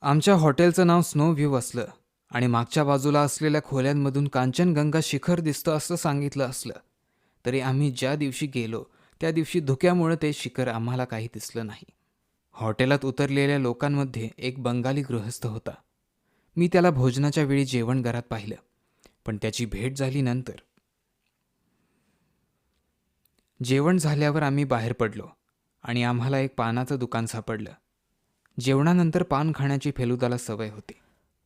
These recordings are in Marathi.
आमच्या हॉटेलचं नाव स्नो व्ह्यू असलं आणि मागच्या बाजूला असलेल्या खोल्यांमधून कांचनगंगा शिखर दिसतं असं सांगितलं असलं तरी आम्ही ज्या दिवशी गेलो त्या दिवशी धुक्यामुळे ते शिखर आम्हाला काही दिसलं नाही. हॉटेलात उतरलेल्या लोकांमध्ये एक बंगाली गृहस्थ होता. मी त्याला भोजनाच्या वेळी जेवण घरात पाहिलं, पण त्याची भेट झाली नंतर. जेवण झाल्यावर आम्ही बाहेर पडलो आणि आम्हाला एक पानाचं दुकान सापडलं. जेवणानंतर पान खाण्याची फेलुदाला सवय होती,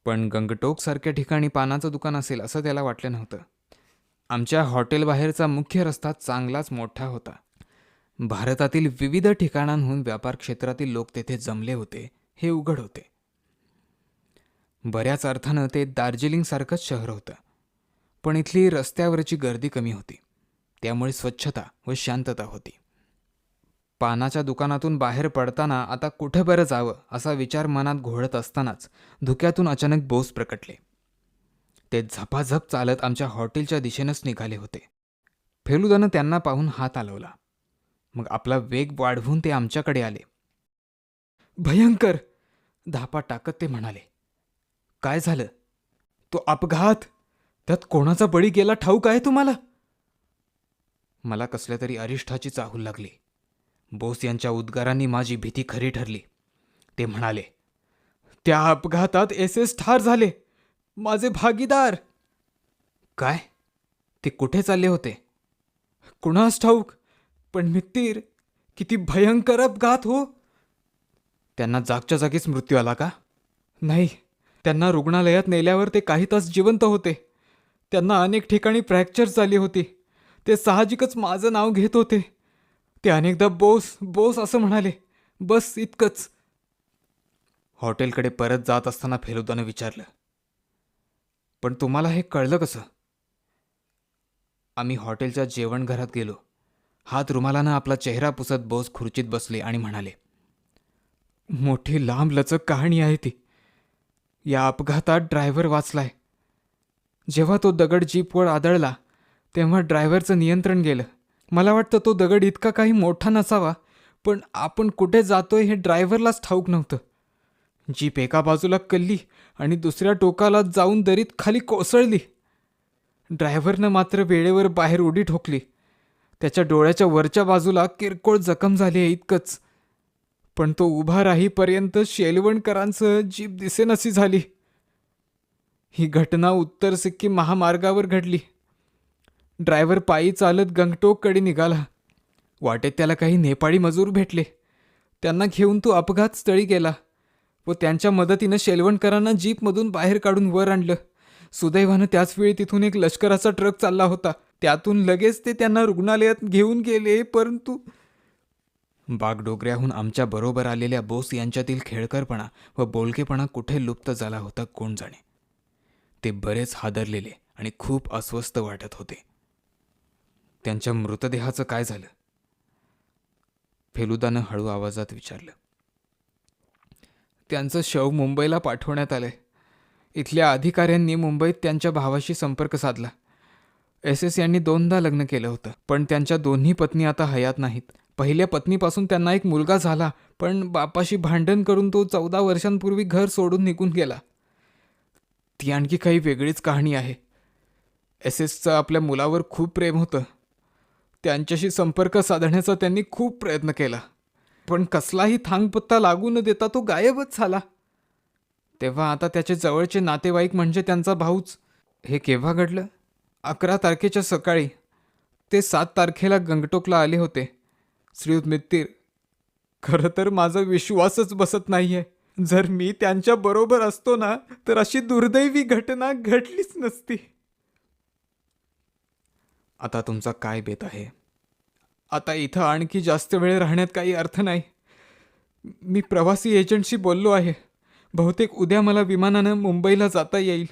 पण गंगटोकसारख्या ठिकाणी पानाचं दुकान असेल असं त्याला वाटलं नव्हतं. आमच्या हॉटेलबाहेरचा मुख्य रस्ता चांगलाच मोठा होता. भारतातील विविध ठिकाणांहून व्यापार क्षेत्रातील लोक तेथे जमले होते हे उघड होते. बऱ्याच अर्थानं ते दार्जिलिंगसारखंच शहर होतं, पण इथली रस्त्यावरची गर्दी कमी होती, त्यामुळे स्वच्छता व शांतता होती. पानाच्या दुकानातून बाहेर पडताना आता कुठे बरं जावं असा विचार मनात घोळत असतानाच धुक्यातून अचानक बोस प्रकटले. ते झपाझप चालत आमच्या हॉटेलच्या दिशेनंच निघाले होते. फेलुदानं त्यांना पाहून हात हलवला. मग आपला वेग वाढवून ते आमच्याकडे आले. भयंकर, धापा टाकत ते म्हणाले. काय झालं? तो अपघात, त्यात कोणाचा बळी गेला ठाऊक आहे तुम्हाला? मला कसल्या तरी अरिष्ठाची चाहूल लागली. बोस यांच्या उद्गारांनी माझी भीती खरी ठरली. ते म्हणाले, त्या अपघातात एस ठार झाले, माझे भागीदार. काय? ते कुठे चालले होते? कुणास ठाऊक, पण मित्तीर, किती भयंकर अपघात हो. त्यांना जागच्या जागीच मृत्यू आला का? नाही, त्यांना रुग्णालयात नेल्यावर ते काही तास जिवंत होते. त्यांना अनेक ठिकाणी फ्रॅक्चर झाली होती. ते साहजिकच माझं नाव घेत होते. ते अनेकदा बोस बोस असं म्हणाले. बस इतकंच. हॉटेलकडे परत जात असताना फेलुदानं विचारलं, पण तुम्हाला हे कळलं कसं? आम्ही हॉटेलच्या जेवणघरात गेलो. हात रुमालानं आपला चेहरा पुसत बोस खुर्चीत बसले आणि म्हणाले, मोठी लांब लचक कहाणी आहे ती. या अपघातात ड्रायव्हर वाचलाय. जेव्हा तो दगड जीपवर आदळला तेव्हा ड्रायव्हरचं नियंत्रण गेलं. मला वाटतं तो दगड इतका काही मोठा नसावा, पण आपण कुठे जातोय हे ड्रायव्हरलाच ठाऊक नव्हतं. जीप एका बाजूला कल्ली आणि दुसऱ्या टोकाला जाऊन दरीत खाली कोसळली. ड्रायव्हरनं मात्र वेळेवर बाहेर उडी ठोकली. त्याच्या डोळ्याच्या वरच्या बाजूला किरकोळ जखम झाली आहे इतकंच, पण तो उभा राहीपर्यंत शेलवणकरांसह जीप दिसेनाशी झाली. ही घटना उत्तर सिक्कीम महामार्गावर घडली. ड्रायव्हर पायी चालत गंगटोककडे निघाला. वाटेत त्याला काही नेपाळी मजूर भेटले. त्यांना घेऊन तो अपघात स्थळी गेला व त्यांच्या मदतीनं शेलवणकरांना जीपमधून बाहेर काढून वर आणलं. सुदैवानं त्याचवेळी तिथून एक लष्कराचा ट्रक चालला होता. त्यातून लगेच ते त्यांना रुग्णालयात घेऊन गेले. परंतु बागडोगऱ्याहून आमच्या बरोबर आलेल्या बोस यांच्यातील खेळकरपणा व बोलकेपणा कुठे लुप्त झाला होता कोण जाणे. ते बरेच हादरलेले आणि खूप अस्वस्थ वाटत होते. त्यांच्या मृतदेहाचं काय झालं? फेलुदानं हळू आवाजात विचारलं. त्यांचं शव मुंबईला पाठवण्यात आलंय. इथल्या अधिकाऱ्यांनी मुंबईत त्यांच्या भावाशी संपर्क साधला. एस यांनी 2दा लग्न केलं होतं, पण त्यांच्या दोन्ही पत्नी आता हयात नाहीत. पहिल्या पत्नीपासून त्यांना एक मुलगा झाला, पण बापाशी भांडण करून तो 14 वर्षांपूर्वी घर सोडून निघून गेला. ती आणखी काही वेगळीच कहाणी आहे. एसचं आपल्या मुलावर खूप प्रेम होतं. त्यांच्याशी संपर्क साधण्याचा त्यांनी खूप प्रयत्न केला, पण कसलाही थांगपत्ता लागू न देता तो गायबच झाला. तेव्हा आता त्याचे जवळचे नातेवाईक म्हणजे त्यांचा भाऊच. हे केव्हा घडलं? 11 तारखेच्या सकाळी. ते 7 तारखेला गंगटोकला आले होते. श्रीयुत मित्तीर, खरं तर माझा विश्वासच बसत नाहीये. जर मी त्यांच्या बरोबर असतो ना, तर अशी दुर्दैवी घटना घडलीच नसती. आता तुमचा काय बेत आहे? आता इथं आणखी जास्त वेळ राहण्यात काही अर्थ नाही. मी प्रवासी एजंटशी बोललो आहे. बहुतेक उद्या मला विमानानं मुंबईला जाता येईल.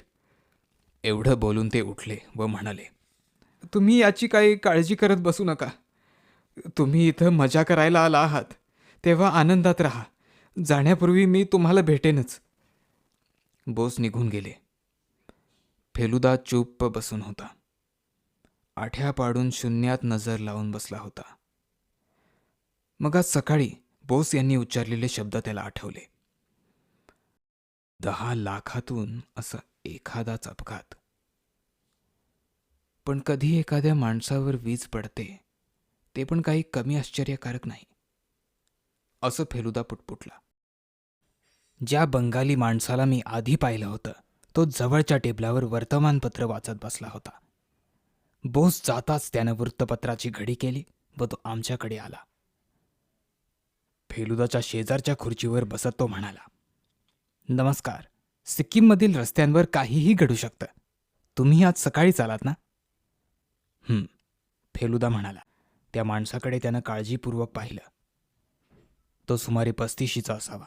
एवढं बोलून ते उठले व म्हणाले, तुम्ही याची काही काळजी करत बसू नका. तुम्ही इथं मजा करायला आला आहात, तेव्हा आनंदात राहा. जाण्यापूर्वी मी तुम्हाला भेटेनच. बोस निघून गेले. फेलुदा चुप्प बसून होता. आठ्या पाडून शून्यात नजर लावून बसला होता. मग आज सकाळी बोस यांनी उच्चारलेले शब्द त्याला आठवले. 10 लाखातून असा एखादाच अपघात. पण कधी एखाद्या माणसावर वीज पडते, ते पण काही कमी आश्चर्यकारक नाही, असं फेलुदा पुटपुटला. ज्या बंगाली माणसाला मी आधी पाहिलं होतं, तो जवळच्या टेबलावर वर्तमानपत्र वाचत बसला होता. बोस जाताच त्यानं वृत्तपत्राची घडी केली व तो आमच्याकडे आला. फेलुदाच्या शेजारच्या खुर्चीवर बसत तो म्हणाला, नमस्कार. सिक्कीममधील रस्त्यांवर काहीही घडू शकतं. तुम्ही आज सकाळीच आलात ना? फेलुदा म्हणाला. त्या माणसाकडे त्यानं काळजीपूर्वक पाहिलं. तो सुमारे 35शीचा असावा.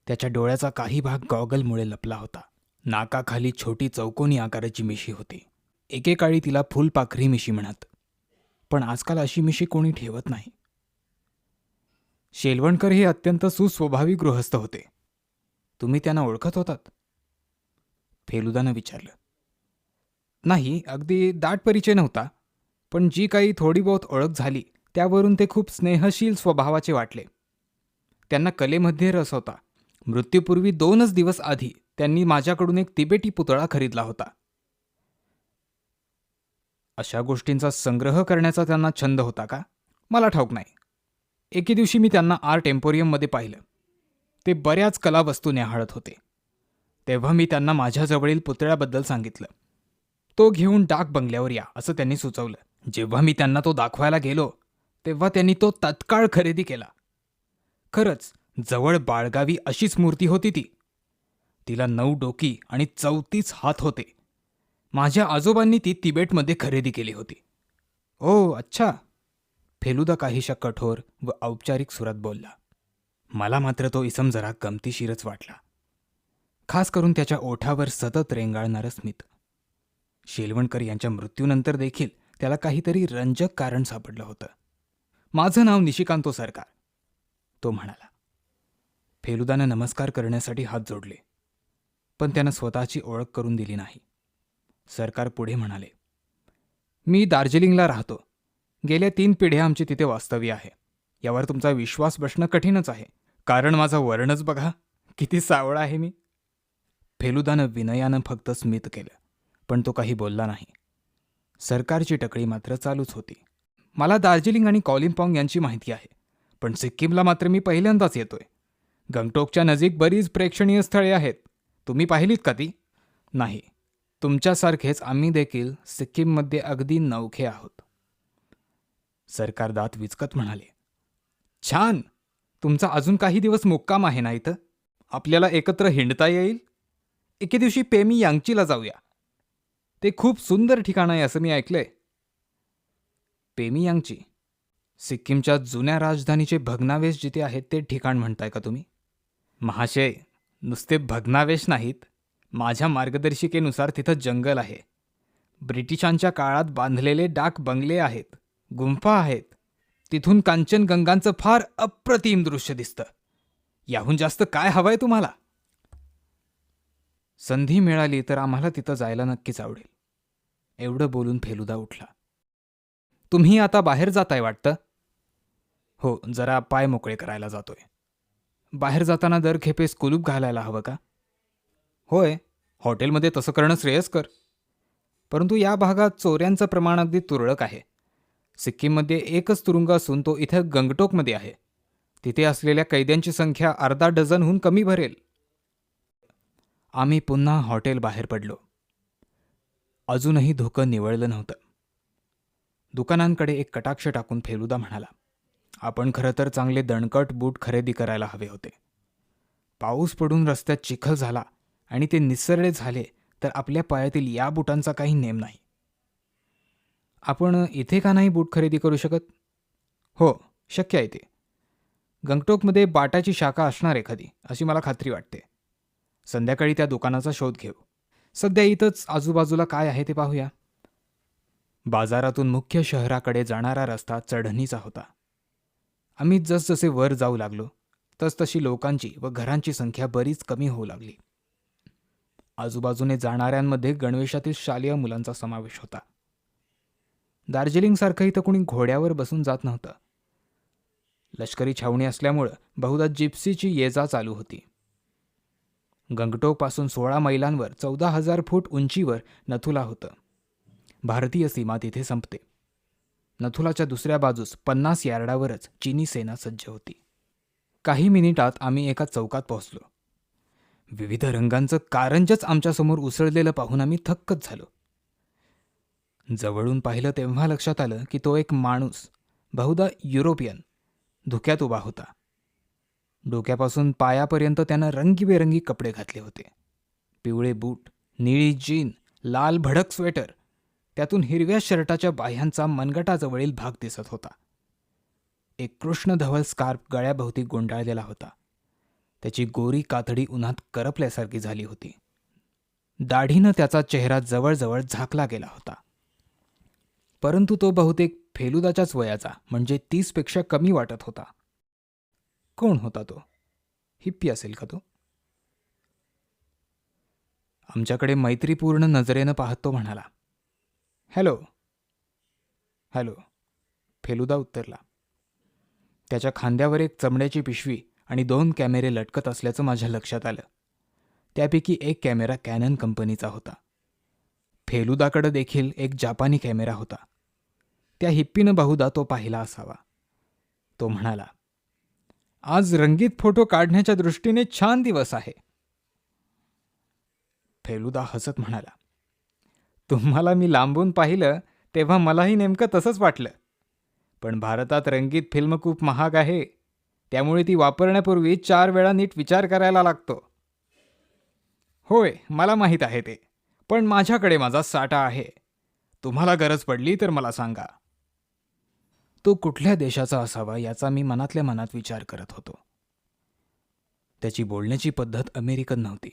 त्याच्या डोळ्याचा काही भाग गॉगलमुळे लपला होता. नाकाखाली छोटी चौकोनी आकाराची मिशी होती. एकेकाळी तिला फुलपाखरी मिशी म्हणत, पण आजकाल अशी मिशी कोणी ठेवत नाही. शेलवणकर हे अत्यंत सुस्वभावी गृहस्थ होते. तुम्ही त्यांना ओळखत होतात? फेलुदानं विचारलं. नाही, अगदी दाट परिचय नव्हता, पण जी काही थोडी बहुत ओळख झाली त्यावरून ते खूप स्नेहशील स्वभावाचे वाटले. त्यांना कलेमध्ये रस होता. मृत्यूपूर्वी 2च दिवस आधी त्यांनी माझ्याकडून एक तिबेटी पुतळा खरीदला होता. अशा गोष्टींचा संग्रह करण्याचा त्यांना छंद होता का? मला ठाऊक नाही. एके दिवशी मी त्यांना आर्ट एम्पोरियममध्ये पाहिलं. ते बऱ्याच कलावस्तू न्याहाळत होते. तेव्हा मी त्यांना माझ्याजवळील पुतळ्याबद्दल सांगितलं. तो घेऊन डाक बंगल्यावर या असं त्यांनी सुचवलं. जेव्हा मी त्यांना तो दाखवायला गेलो तेव्हा त्यांनी तो तत्काळ खरेदी केला. खरंच जवळ बाळगावी अशीच मूर्ती होती ती. तिला 9 डोकी आणि 34 हात होते. माझ्या आजोबांनी ती तिबेटमध्ये खरेदी केली होती. ओ अच्छा. फेलुदा काहीशा कठोर व औपचारिक सुरात बोलला. मला मात्र तो इसम जरा गमतीशीरच वाटला, खास करून त्याच्या ओठावर सतत रेंगाळणारं स्मित. शेलवणकर यांच्या मृत्यूनंतर देखील त्याला काहीतरी रंजक कारण सापडलं होतं. माझं नाव निशिकांतो सरकार, तो म्हणाला. फेलुदानं नमस्कार करण्यासाठी हात जोडले, पण त्यानं स्वतःची ओळख करून दिली नाही. सरकार पुढे म्हणाले, मी दार्जिलिंगला राहतो. गेल्या 3 पिढ्या आमची तिथे वास्तव्य आहे. यावर तुमचा विश्वास बसणं कठीणच आहे, कारण माझा वर्णच बघा, किती सावळा आहे मी. फेलुदानं विनयानं फक्त स्मित केलं, पण तो काही बोलला नाही. सरकारची टकळी मात्र चालूच होती. मला दार्जिलिंग आणि कॉलिम्पॉंग यांची माहिती आहे, पण सिक्कीमला मात्र मी पहिल्यांदाच येतोय. गंगटोकच्या नजीक बरीच प्रेक्षणीय स्थळे आहेत. तुम्ही पाहिलीत का ती? नाही. तुमच्यासारखेच आम्ही देखील सिक्कीममध्ये अगदी नवखे आहोत. सरकार दात विचकत म्हणाले, छान. तुमचा अजून काही दिवस मुक्काम आहे ना इथं? आपल्याला एकत्र हिंडता येईल. एके दिवशी पेमी यांगचीला जाऊया. ते खूप सुंदर ठिकाण आहे असं मी ऐकलंय. पेमी यांगची सिक्कीमच्या जुन्या राजधानीचे भग्नावेश जिथे आहेत ते ठिकाण म्हणताय का तुम्ही? महाशय, नुसते भग्नावेश नाहीत. माझ्या मार्गदर्शिकेनुसार तिथं जंगल आहे. ब्रिटिशांच्या काळात बांधलेले डाक बंगले आहेत, गुंफा आहेत. तिथून कांचनगंगांचं फार अप्रतिम दृश्य दिसतं. याहून जास्त काय हवंय तुम्हाला? संधी मिळाली तर आम्हाला तिथं जायला नक्कीच आवडेल. एवढं बोलून फेलुदा उठला. तुम्ही आता बाहेर जाताय वाटतं? हो, जरा पाय मोकळे करायला जातोय. बाहेर जाताना दर खेपेस कुलूप घालायला हवं का? होय, हॉटेलमध्ये तसं करणं श्रेयस्कर. परंतु या भागात चोऱ्यांचं प्रमाण अगदी तुरळक आहे. सिक्कीममध्ये एकच तुरुंग असून तो इथं गंगटोकमध्ये आहे. तिथे असलेल्या कैद्यांची संख्या अर्धा डझनहून कमी भरेल. आम्ही पुन्हा हॉटेल बाहेर पडलो. अजूनही धुकं निवळलं नव्हतं. दुकानांकडे एक कटाक्ष टाकून फेलुदा म्हणाला, आपण खरं तर चांगले दणकट बूट खरेदी करायला हवे होते. पाऊस पडून रस्त्यात चिखल झाला आणि ते निसरडे झाले तर आपल्या पायातील या बुटांचा काही नेम नाही. आपण इथे का नाही बूट खरेदी करू शकत? हो, शक्य आहे ते. गंगटोकमध्ये बाटाची शाखा असणार एखादी, अशी मला खात्री वाटते. संध्याकाळी त्या दुकानाचा शोध घेऊ. सध्या इथंच आजूबाजूला काय आहे ते पाहूया. बाजारातून मुख्य शहराकडे जाणारा रस्ता चढणीचा होता. आम्ही जसजसे वर जाऊ लागलो तसतशी लोकांची व घरांची संख्या बरीच कमी होऊ लागली. आजूबाजूने जाणाऱ्यांमध्ये गणवेशातील शालेय मुलांचा समावेश होता. दार्जिलिंगसारखं इथं कुणी घोड्यावर बसून जात नव्हतं. लष्करी छावणी असल्यामुळं बहुधा जिप्सीची ये जा चालू होती. गंगटोकपासून 16 मैलांवर 14,000 फूट उंचीवर नथुला होतं. भारतीय सीमा तिथे संपते. नथुलाच्या दुसऱ्या बाजूस 50 यार्डावरच चीनी सेना सज्ज होती. काही मिनिटात आम्ही एका चौकात पोहोचलो. विविध रंगांचं कारंजच आमच्यासमोर उसळलेलं पाहून आम्ही थक्कच झालो. जवळून पाहिलं तेव्हा लक्षात आलं की तो एक माणूस, बहुधा युरोपियन, धुक्यात उभा होता. डोक्यापासून पायापर्यंत त्यानं रंगीबेरंगी कपडे घातले होते. पिवळे बूट, निळी जीन, लाल भडक स्वेटर, त्यातून हिरव्या शर्टाच्या बाह्यांचा मनगटाजवळील भाग दिसत होता. एक कृष्णधवल स्कार्फ गळ्याभोवती गुंडाळलेला होता. त्याची गोरी कातडी उन्हात करपल्यासारखी झाली होती. दाढीनं त्याचा चेहरा जवळजवळ झाकला गेला होता. परंतु तो बहुतेक फेलुदाच्याच वयाचा, म्हणजे 30 पेक्षा कमी वाटत होता. कोण होता तो? हिप्पी असेल का तो? आमच्याकडे मैत्रीपूर्ण नजरेनं पाहत तो म्हणाला, हॅलो. हॅलो. फेलुदा उत्तरला. त्याच्या खांद्यावर एक चमड्याची पिशवी आणि 2 कॅमेरे लटकत असल्याचं माझ्या लक्षात आलं. त्यापैकी एक कॅमेरा कॅनन कंपनीचा होता. फेलुदाकडे देखील एक जापानी कॅमेरा होता. त्या हिप्पीनं बहुधा तो पाहिला असावा. तो म्हणाला, आज रंगीत फोटो काढण्याच्या दृष्टीने छान दिवस आहे. फेलुदा हसत म्हणाला, तुम्हाला मी लांबून पाहिलं तेव्हा मलाही नेमकं तसंच वाटलं. पण भारतात रंगीत फिल्म खूप महाग आहे, त्यामुळे ती वापरण्यापूर्वी 4 वेळा नीट विचार करायला लागतो. होय, मला माहीत आहे ते, पण माझ्याकडे माझा साठा आहे. तुम्हाला गरज पडली तर मला सांगा. तो कुठल्या देशाचा असावा याचा मी मनातल्या मनात विचार करत होतो. त्याची बोलण्याची पद्धत अमेरिकन नव्हती.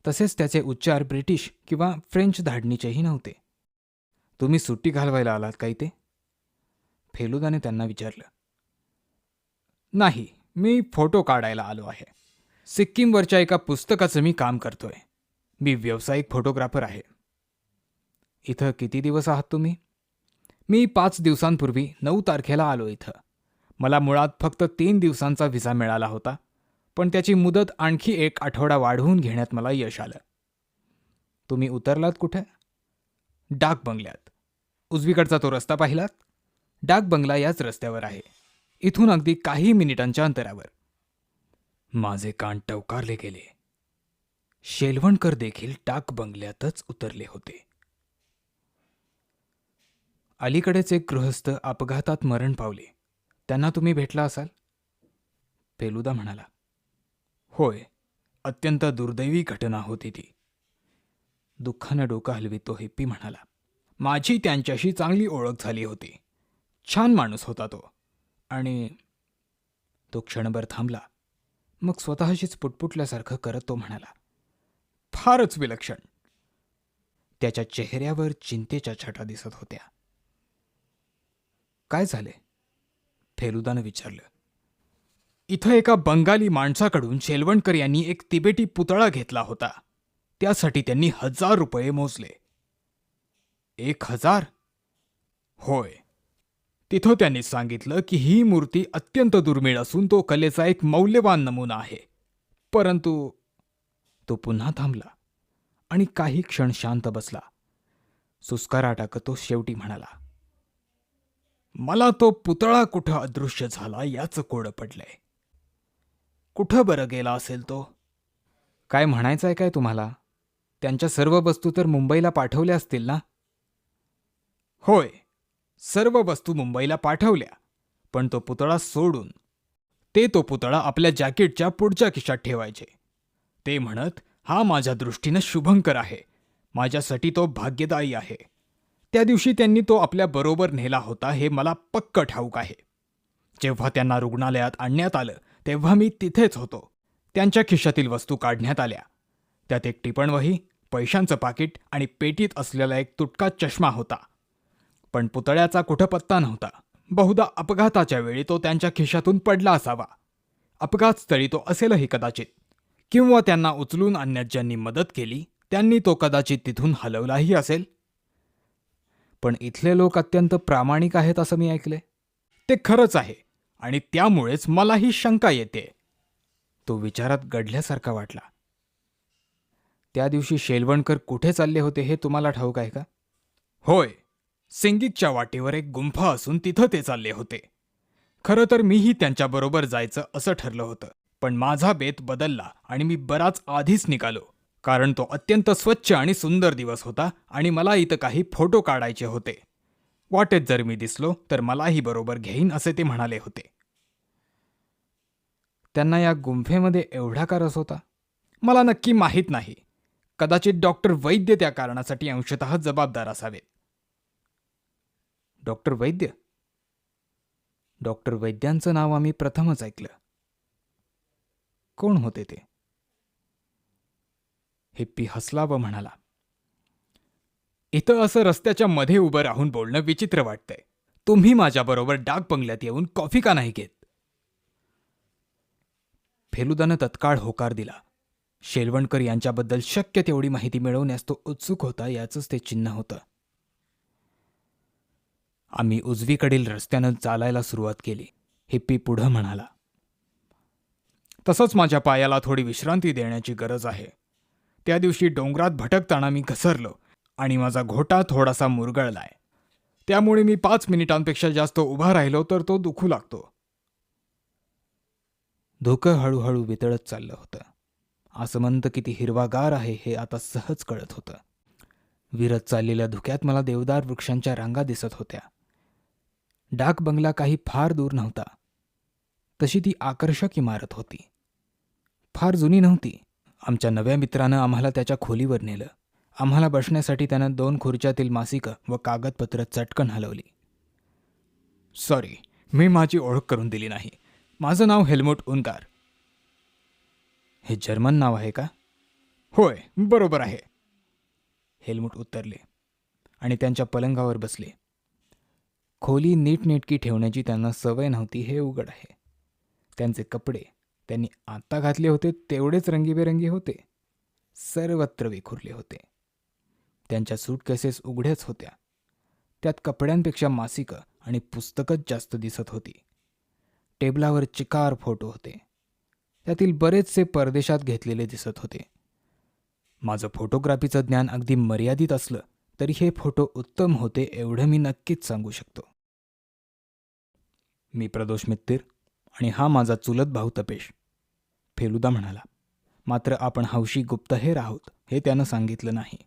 तसेच त्याचे उच्चार ब्रिटिश किंवा फ्रेंच धाडणीचेही नव्हते. तुम्ही सुट्टी घालवायला आलात काही ते? फेलुदाने त्यांना विचारलं. नाही, मी फोटो काढायला आलो आहे. सिक्कीमवरच्या एका पुस्तकाचं मी काम करतोय. मी व्यावसायिक फोटोग्राफर आहे. इथं किती दिवस आहात तुम्ही? मी 5 दिवसांपूर्वी 9 तारखेला आलो इथं. मला मुळात फक्त 3 दिवसांचा व्हिसा मिळाला होता, पण त्याची मुदत आणखी 1 आठवडा वाढवून घेण्यात मला यश आलं. तुम्ही उतरलात कुठे? डाक बंगल्यात. उजवीकडचा तो रस्ता पाहिलात? डाक बंगला याच रस्त्यावर आहे. इथून अगदी काही मिनिटांच्या अंतरावर. माझे कान टवकारले गेले. शेलवणकर देखील डाक बंगल्यातच उतरले होते. अलीकडेच एक गृहस्थ अपघातात मरण पावले. त्यांना तुम्ही भेटला असाल? फेलुदा म्हणाला. होय, अत्यंत दुर्दैवी घटना होती ती. दुःखानं डोकं हलवीत तो हिप्पी म्हणाला. माझी त्यांच्याशी चांगली ओळख झाली होती. छान माणूस होता तो. आणि तो क्षणभर थांबला. मग स्वतःशीच पुटपुटल्यासारखं करत तो म्हणाला, फारच विलक्षण. त्याच्या चेहऱ्यावर चिंतेच्या छटा दिसत होत्या. काय झाले? फेलुदानं विचारलं. इथं एका बंगाली माणसाकडून शेलवणकर यांनी एक तिबेटी पुतळा घेतला होता. त्यासाठी त्यांनी 1000 रुपये मोजले. 1000? होय. तिथं त्यांनी सांगितलं की ही मूर्ती अत्यंत दुर्मिळ असून तो कलेचा एक मौल्यवान नमुना आहे. परंतु तो पुन्हा थांबला आणि काही क्षण शांत बसला. सुस्कारा टाकत तो शेवटी म्हणाला, मला तो पुतळा कुठं अदृश्य झाला याचं कोडं पडलंय. कुठं बरं गेला असेल तो? काय म्हणायचंय काय तुम्हाला? त्यांच्या सर्व वस्तू तर मुंबईला पाठवल्या असतील ना? होय, सर्व वस्तू मुंबईला पाठवल्या, पण तो पुतळा सोडून. ते तो पुतळा आपल्या जॅकेटच्या पुढच्या खिशात ठेवायचे. ते म्हणत, हा माझ्या दृष्टीनं शुभंकर आहे. माझ्यासाठी तो भाग्यदायी आहे. त्या दिवशी त्यांनी तो आपल्या बरोबर नेला होता हे मला पक्क ठाऊक आहे. जेव्हा त्यांना रुग्णालयात आणण्यात आलं तेव्हा मी तिथेच होतो. त्यांच्या खिशातील वस्तू काढण्यात आल्या. त्यात एक टिपणवही, पैशांचं पाकिट आणि पेटीत असलेला एक तुटका चष्मा होता. पण पुतळ्याचा कुठं पत्ता नव्हता. बहुधा अपघाताच्या वेळी तो त्यांच्या खिशातून पडला असावा. अपघातस्थळी तो असेलही कदाचित. किंवा त्यांना उचलून आणण्यात ज्यांनी मदत केली त्यांनी तो कदाचित तिथून हलवलाही असेल. पण इथले लोक अत्यंत प्रामाणिक आहेत असं मी ऐकले. ते खरंच आहे आणि त्यामुळेच मलाही शंका येते. तो विचारात गढल्यासारखा वाटला. त्या दिवशी शेलवणकर कुठे चालले होते हे तुम्हाला ठाऊक आहे का? होय, सिंगिकच्या वाटेवर एक गुंफा असून तिथं ते चालले होते. खरं तर मीही त्यांच्याबरोबर जायचं असं ठरलं होतं, पण माझा बेत बदलला आणि मी बराच आधीच निघालो. कारण तो अत्यंत स्वच्छ आणि सुंदर दिवस होता आणि मला इथं काही फोटो काढायचे होते. वाटेत जर मी दिसलो तर मलाही बरोबर घेईन असे ते म्हणाले होते. त्यांना या गुंफेमध्ये एवढा का रस होता? मला नक्की माहीत नाही. कदाचित डॉक्टर वैद्य त्या कारणासाठी अंशतः जबाबदार असावेत. डॉक्टर वैद्य? डॉक्टर वैद्यांचं नाव आम्ही प्रथमच ऐकलं. कोण होते ते? हिप्पी हसला व म्हणाला, इथं असं रस्त्याच्या मध्ये उभं राहून बोलणं विचित्र वाटतंय. तुम्ही माझ्याबरोबर डाक बंगल्यात येऊन कॉफी का नाही घेत? फेलुदानं तत्काळ होकार दिला. शेलवणकर यांच्याबद्दल शक्य तेवढी माहिती मिळवण्यास तो उत्सुक होता, याचंच ते चिन्ह होतं. आम्ही उजवीकडील रस्त्यानं चालायला सुरुवात केली. हिप्पी पुढं म्हणाला, तसंच माझ्या पायाला थोडी विश्रांती देण्याची गरज आहे. त्या दिवशी डोंगरात भटकताना मी घसरलो आणि माझा घोटा थोडासा मुरगळलाय. त्यामुळे मी 5 मिनिटांपेक्षा जास्त उभा राहिलो तर तो दुखू लागतो. धुकं हळूहळू वितळत चाललं होतं. आसमंत किती हिरवागार आहे हे आता सहज कळत होतं. विरत चाललेल्या धुक्यात मला देवदार वृक्षांच्या रांगा दिसत होत्या. डाक बंगला काही फार दूर नव्हता. तशी ती आकर्षक इमारत होती. फार जुनी नव्हती. आमच्या नव्या मित्रानं आम्हाला त्याच्या खोलीवर नेलं. आम्हाला बसण्यासाठी त्यानं 2 खुर्च्यातील मासिकं व कागदपत्र चटकन हलवली. सॉरी, मी माझी ओळख करून दिली नाही. माझं नाव हेल्मुट उनगार. हे जर्मन नाव आहे का? होय, बरोबर आहे. हेल्मुट उत्तरले आणि त्यांच्या पलंगावर बसले. खोली नीटनेटकी ठेवण्याची त्यांना सवय नव्हती हे उघड आहे. त्यांचे कपडे त्यांनी आता घातले होते तेवढेच रंगीबेरंगी होते. सर्वत्र विखुरले होते. त्यांच्या सूटकेसेस उघड्याच होत्या. त्यात कपड्यांपेक्षा मासिकं आणि पुस्तकच जास्त दिसत होती. टेबलावर चिकार फोटो होते. त्यातील बरेचसे परदेशात घेतलेले दिसत होते. माझं फोटोग्राफीचं ज्ञान अगदी मर्यादित असलं तरी हे फोटो उत्तम होते एवढं मी नक्कीच सांगू शकतो. मी प्रदोष मित्तीर आणि हा माझा चुलत भाऊ तपेश, फेलुदा म्हणाला. मात्र आपण हौशी गुप्तहेर आहोत हे त्यानं सांगितलं नाही.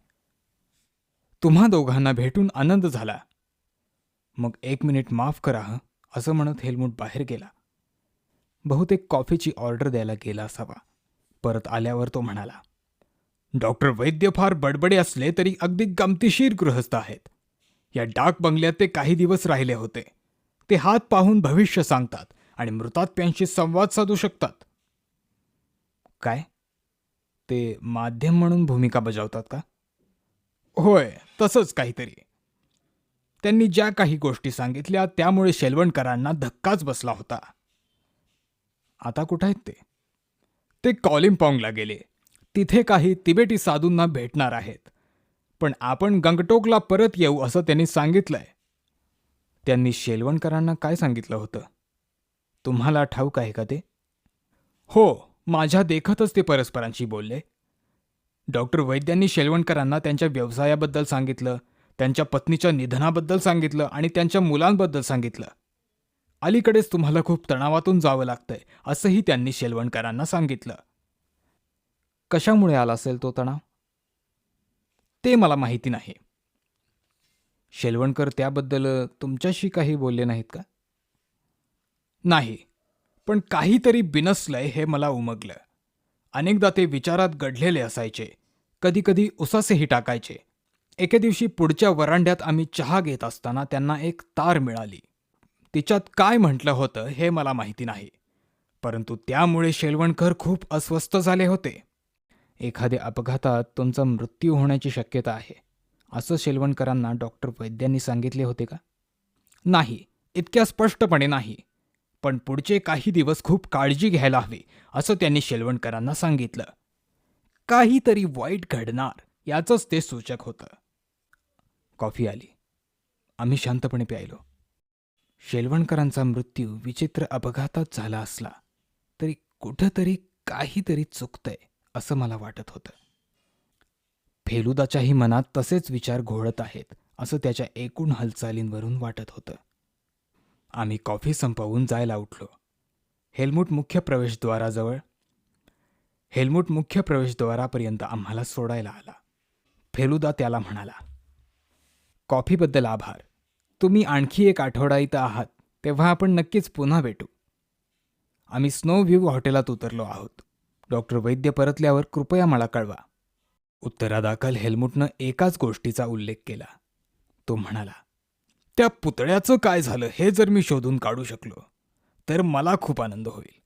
तुम्हा दोघांना भेटून आनंद झाला. मग 1 मिनिट माफ करा हं, असं म्हणत हेल्मुट बाहेर गेला. बहुतेक कॉफीची ऑर्डर द्यायला गेला असावा. परत आल्यावर तो म्हणाला, डॉक्टर वैद्य फार बडबडे असले तरी अगदी गमतीशीर गृहस्थ आहेत. या डाक बंगल्यात ते काही दिवस राहिले होते. ते हात पाहून भविष्य सांगतात आणि मृतात्म्यांशी संवाद साधू शकतात. काय? ते माध्यम म्हणून भूमिका बजावतात का? होय, तसंच काहीतरी. त्यांनी ज्या काही गोष्टी सांगितल्या त्यामुळे शेलवणकरांना धक्काच बसला होता. आता कुठं आहेत ते? ते कॉलिम्पॉंगला गेले. तिथे काही तिबेटी साधूंना भेटणार आहेत. पण आपण गंगटोकला परत येऊ असं त्यांनी सांगितलंय. त्यांनी शेलवणकरांना काय सांगितलं होतं? तुम्हाला ठाऊक आहे का ते? हो, माझ्या देखतच ते परस्परांशी बोलले. डॉक्टर वैद्यांनी शेलवणकरांना त्यांच्या व्यवसायाबद्दल सांगितलं, त्यांच्या पत्नीच्या निधनाबद्दल सांगितलं आणि त्यांच्या मुलांबद्दल सांगितलं. अलीकडेच तुम्हाला खूप तणावातून जावं लागतंय असंही त्यांनी शेलवणकरांना सांगितलं. कशामुळे आला असेल तो तणाव? ते मला माहिती नाही. शेलवणकर त्याबद्दल तुमच्याशी काही बोलले नाहीत का? नाही, पण काहीतरी बिनसलंय हे मला उमगलं. अनेकदा ते विचारात गढलेले असायचे. कधीकधी उसासेही टाकायचे. एके दिवशी पुढच्या वरांड्यात आम्ही चहा घेत असताना त्यांना एक तार मिळाली. तिच्यात काय म्हटलं होतं हे मला माहिती नाही, परंतु त्यामुळे शेलवणकर खूप अस्वस्थ झाले होते. एखाद्या अपघातात तुमचा मृत्यू होण्याची शक्यता आहे असं शेलवणकरांना डॉक्टर वैद्यांनी सांगितले होते का? नाही, इतक्या स्पष्टपणे नाही. पण पुढचे काही दिवस खूप काळजी घ्यायला हवी असं त्यांनी शेलवणकरांना सांगितलं. काहीतरी वाईट घडणार याचंच ते सूचक होतं. कॉफी आली. आम्ही शांतपणे प्यायलो. शेलवणकरांचा मृत्यू विचित्र अपघातात झाला असला तरी कुठंतरी काहीतरी चुकतंय असं मला वाटत होतं. फेलुदाच्याही मनात तसेच विचार घोळत आहेत असं त्याच्या एकूण हालचालींवरून वाटत होतं. आम्ही कॉफी संपवून जायला उठलो. हेल्मुट मुख्य प्रवेशद्वारापर्यंत आम्हाला सोडायला आला. फेलुदा त्याला म्हणाला, कॉफीबद्दल आभार. तुम्ही आणखी एक आठवडा इथं आहात तेव्हा आपण नक्कीच पुन्हा भेटू. आम्ही स्नो व्ह्यू हॉटेलात उतरलो आहोत. डॉक्टर वैद्य परतल्यावर कृपया मला कळवा. उत्तरादाखल हेल्मुटनं एकाच गोष्टीचा उल्लेख केला. तो म्हणाला, त्या पुतळ्याचं काय झालं हे जर मी शोधून काढू शकलो तर मला खूप आनंद होईल.